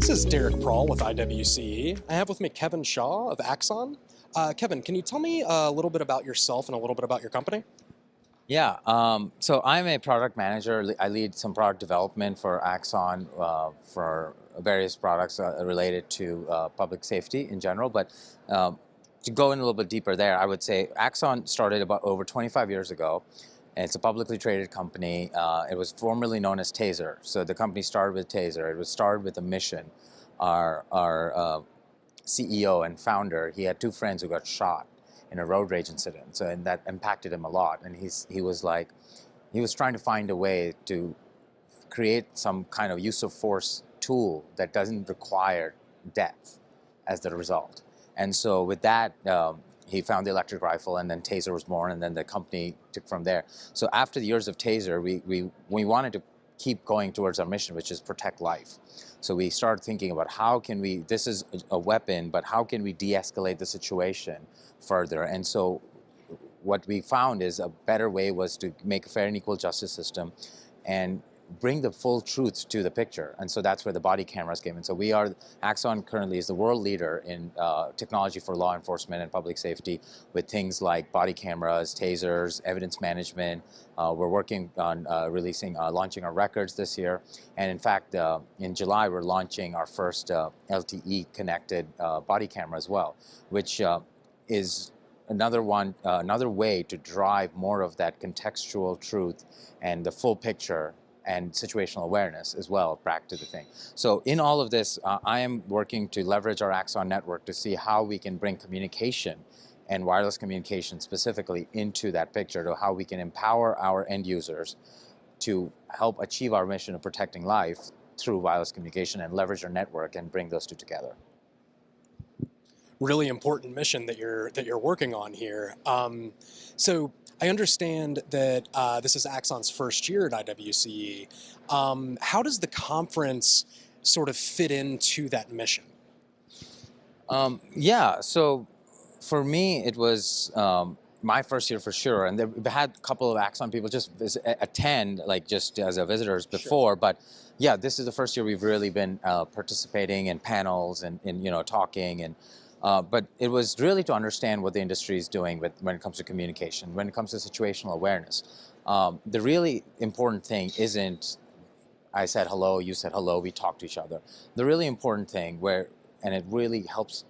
This is Derek Prawl with IWCE. I have with me Kevin Shah of Axon. Kevin, can you tell me a little bit about yourself and a little bit about your company? Yeah, so I'm a product manager. I lead some product development for Axon for various products related to public safety in general. But to go in a little bit deeper there, I would say Axon started about over 25 years ago. And it's a publicly traded company. It was formerly known as Taser. So the company started with Taser. It was started with a mission. Our CEO and founder, he had two friends who got shot in a road rage incident. So, and that impacted him a lot. And he was trying to find a way to create some kind of use of force tool that doesn't require death as the result. And so with that, he found the electric rifle, and then Taser was born, and then the company took from there. So after the years of Taser, we wanted to keep going towards our mission, which is protect life. So we started thinking about how can we, this is a weapon, but how can we de-escalate the situation further? And so what we found is a better way was to make a fair and equal justice system and bring the full truth to the picture. And so that's where the body cameras came in. So Axon currently is the world leader in technology for law enforcement and public safety with things like body cameras, tasers, evidence management. We're working on launching our records this year. And in fact, in July, we're launching our first LTE connected body camera as well, which is another way to drive more of that contextual truth and the full picture and situational awareness as well back to the thing. So in all of this, I am working to leverage our Axon network to see how we can bring communication and wireless communication specifically into that picture, to how we can empower our end users to help achieve our mission of protecting life through wireless communication and leverage our network and bring those two together. Really important mission that you're working on here. So I understand that this is Axon's first year at IWCE. How does the conference sort of fit into that mission? Yeah, so for me, it was my first year for sure. And we had a couple of Axon people just attend, like just as a visitors before. Sure. But yeah, this is the first year we've really been participating in panels and talking and but it was really to understand what the industry is doing when it comes to communication, when it comes to situational awareness. The really important thing isn't I said hello, you said hello, we talk to each other. The really important thing and it really helps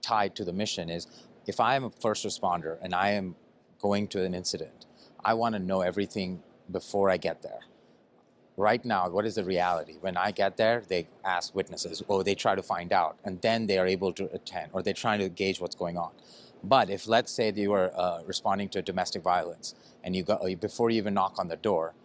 tied to the mission is, if I am a first responder and I am going to an incident, I want to know everything before I get there. Right now, what is the reality? When I get there, they ask witnesses, or they try to find out, and then they are able to attend, or they're trying to gauge what's going on. But if, let's say, you were responding to domestic violence, and before you even knock on the door,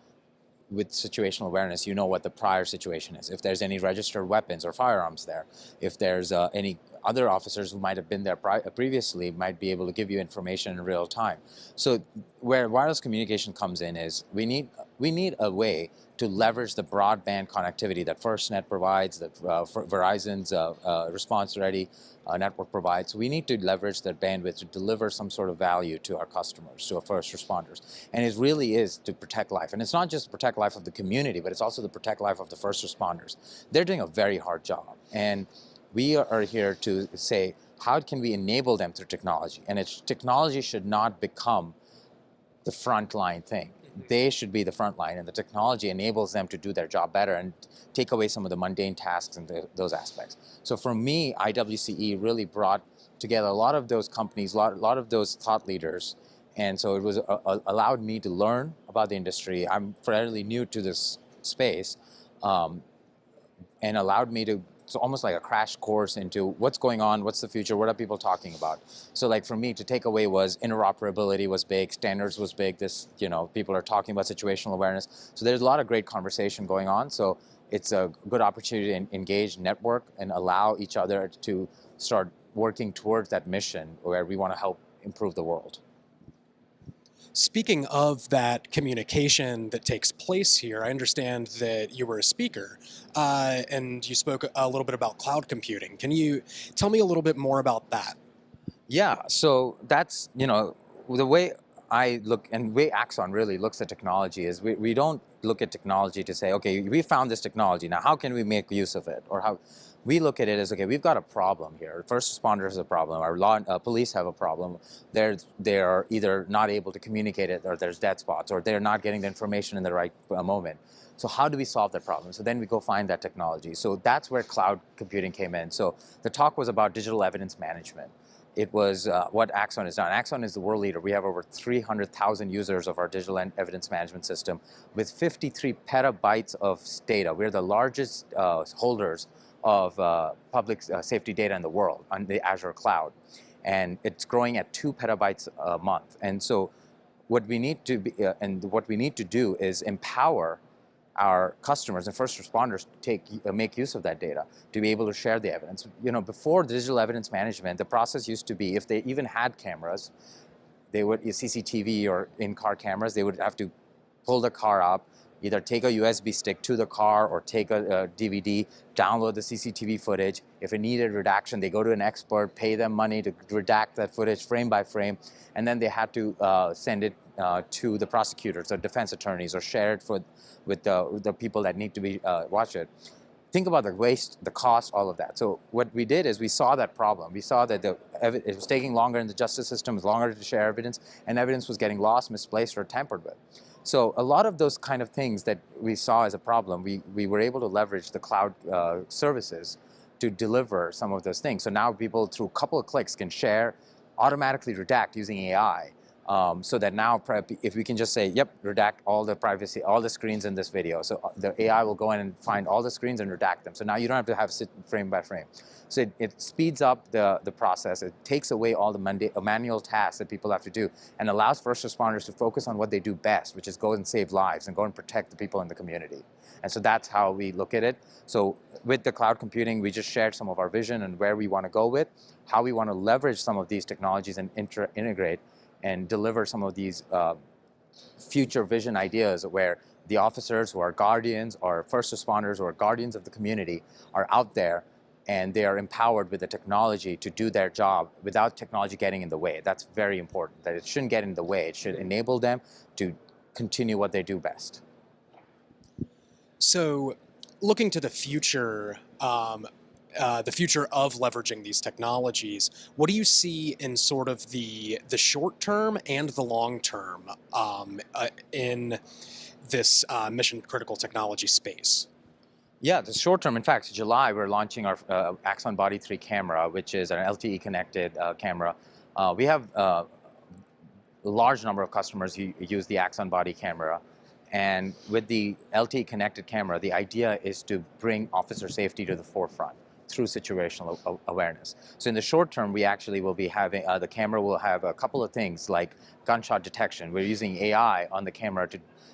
with situational awareness, you know what the prior situation is. If there's any registered weapons or firearms there, if there's any other officers who might have been there previously, might be able to give you information in real time. So where wireless communication comes in is we need a way to leverage the broadband connectivity that FirstNet provides, that Verizon's response-ready network provides. We need to leverage that bandwidth to deliver some sort of value to our customers, to our first responders. And it really is to protect life. And it's not just protect life of the community, but it's also to protect life of the first responders. They're doing a very hard job. And we are here to say, how can we enable them through technology? And technology should not become the frontline thing. They should be the front line, and the technology enables them to do their job better and take away some of the mundane tasks and those aspects. So for me, IWCE really brought together a lot of those companies, a lot of those thought leaders, and so it was allowed me to learn about the industry. I'm fairly new to this space, and allowed me to, it's almost like a crash course into what's going on, what's the future, what are people talking about. So like for me, to take away was interoperability was big, standards was big, people are talking about situational awareness. So there's a lot of great conversation going on. So it's a good opportunity to engage, network, and allow each other to start working towards that mission where we want to help improve the world. Speaking of that communication that takes place here, I understand that you were a speaker and you spoke a little bit about cloud computing. Can you tell me a little bit more about that? Yeah, so that's, the way I look, and the way Axon really looks at technology is we don't look at technology to say, okay, we found this technology, now how can we make use of it? Or how we look at it as, okay, we've got a problem here. First responders have a problem, our police have a problem. They're either not able to communicate it, or there's dead spots, or they're not getting the information in the right moment. So how do we solve that problem? So then we go find that technology. So that's where cloud computing came in. So the talk was about digital evidence management. It was what Axon has done. Axon is the world leader. We have over 300,000 users of our digital evidence management system with 53 petabytes of data. We're the largest holders of public safety data in the world on the Azure cloud. And it's growing at 2 petabytes a month. And so what we need to do is empower our customers and first responders to make use of that data, to be able to share the evidence. You know, before digital evidence management, the process used to be, if they even had cameras, they would, CCTV or in-car cameras, they would have to pull the car up, either take a USB stick to the car or take a DVD, download the CCTV footage. If it needed redaction, they go to an expert, pay them money to redact that footage frame by frame, and then they had to send it to the prosecutors or defense attorneys, or share it with the people that need to be watch it. Think about the waste, the cost, all of that. So what we did is we saw that problem. We saw that it was taking longer in the justice system, it was longer to share evidence, and evidence was getting lost, misplaced, or tampered with. So a lot of those kind of things that we saw as a problem, we were able to leverage the cloud services to deliver some of those things. So now people, through a couple of clicks, can share, automatically redact using AI. So that now, if we can just say, yep, redact all the privacy, all the screens in this video. So the AI will go in and find all the screens and redact them. So now you don't have to have sit frame by frame. So it speeds up the process. It takes away all the manual tasks that people have to do, and allows first responders to focus on what they do best, which is go and save lives and go and protect the people in the community. And so that's how we look at it. So with the cloud computing, we just shared some of our vision and where we want to go with, how we want to leverage some of these technologies and integrate and deliver some of these future vision ideas where the officers who are guardians or first responders or guardians of the community are out there, and they are empowered with the technology to do their job without technology getting in the way. That's very important, that it shouldn't get in the way. It should enable them to continue what they do best. So looking to the future of leveraging these technologies, what do you see in sort of the short term and the long term in this mission critical technology space? Yeah, the short term, in fact, July, we're launching our Axon Body 3 camera, which is an LTE connected camera. We have a large number of customers who use the Axon Body camera. And with the LTE connected camera, the idea is to bring officer safety to the forefront through situational awareness. So in the short term, we actually will be having, the camera will have a couple of things like gunshot detection. We're using AI on the camera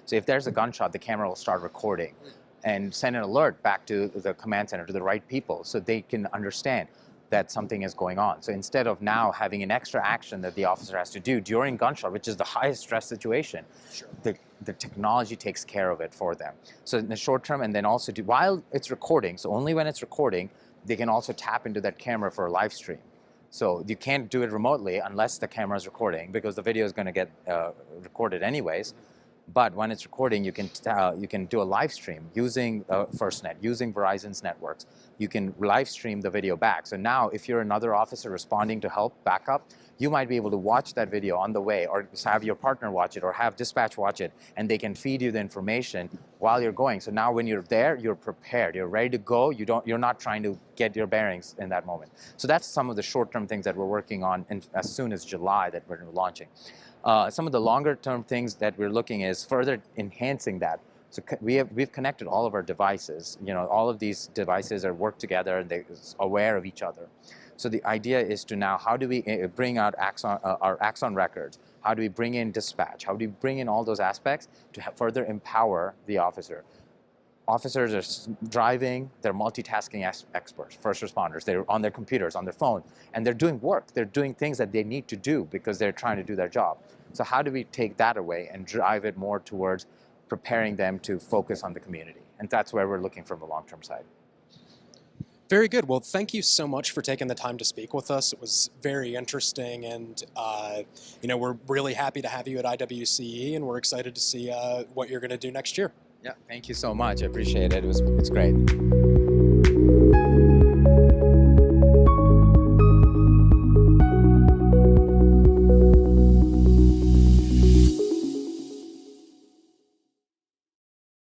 so if there's a gunshot, the camera will start recording and send an alert back to the command center, to the right people, so they can understand that something is going on. So instead of now having an extra action that the officer has to do during gunshot, which is the highest stress situation, sure, the technology takes care of it for them. So in the short term, and then also while it's recording, so only when it's recording, they can also tap into that camera for a live stream. So you can't do it remotely unless the camera is recording, because the video is going to get recorded anyways. But when it's recording, you can do a live stream using FirstNet, using Verizon's networks. You can live stream the video back. So now, if you're another officer responding to help backup, you might be able to watch that video on the way, or have your partner watch it, or have dispatch watch it, and they can feed you the information while you're going. So now, when you're there, you're prepared. You're ready to go. You're not trying to get your bearings in that moment. So that's some of the short-term things that we're working on, and as soon as July that we're launching. Some of the longer-term things that we're looking is further enhancing that. So we've connected all of our devices. You know, all of these devices are work together and they're aware of each other. So the idea is to now, how do we bring out our Axon records? How do we bring in dispatch? How do we bring in all those aspects to further empower the officer? Officers are driving, they're multitasking experts, first responders. They're on their computers, on their phone, and they're doing work. They're doing things that they need to do because they're trying to do their job. So how do we take that away and drive it more towards preparing them to focus on the community? And that's where we're looking from the long-term side. Very good. Well, thank you so much for taking the time to speak with us. It was very interesting, and we're really happy to have you at IWCE, and we're excited to see what you're going to do next year. Yeah, thank you so much. I appreciate it. It's great.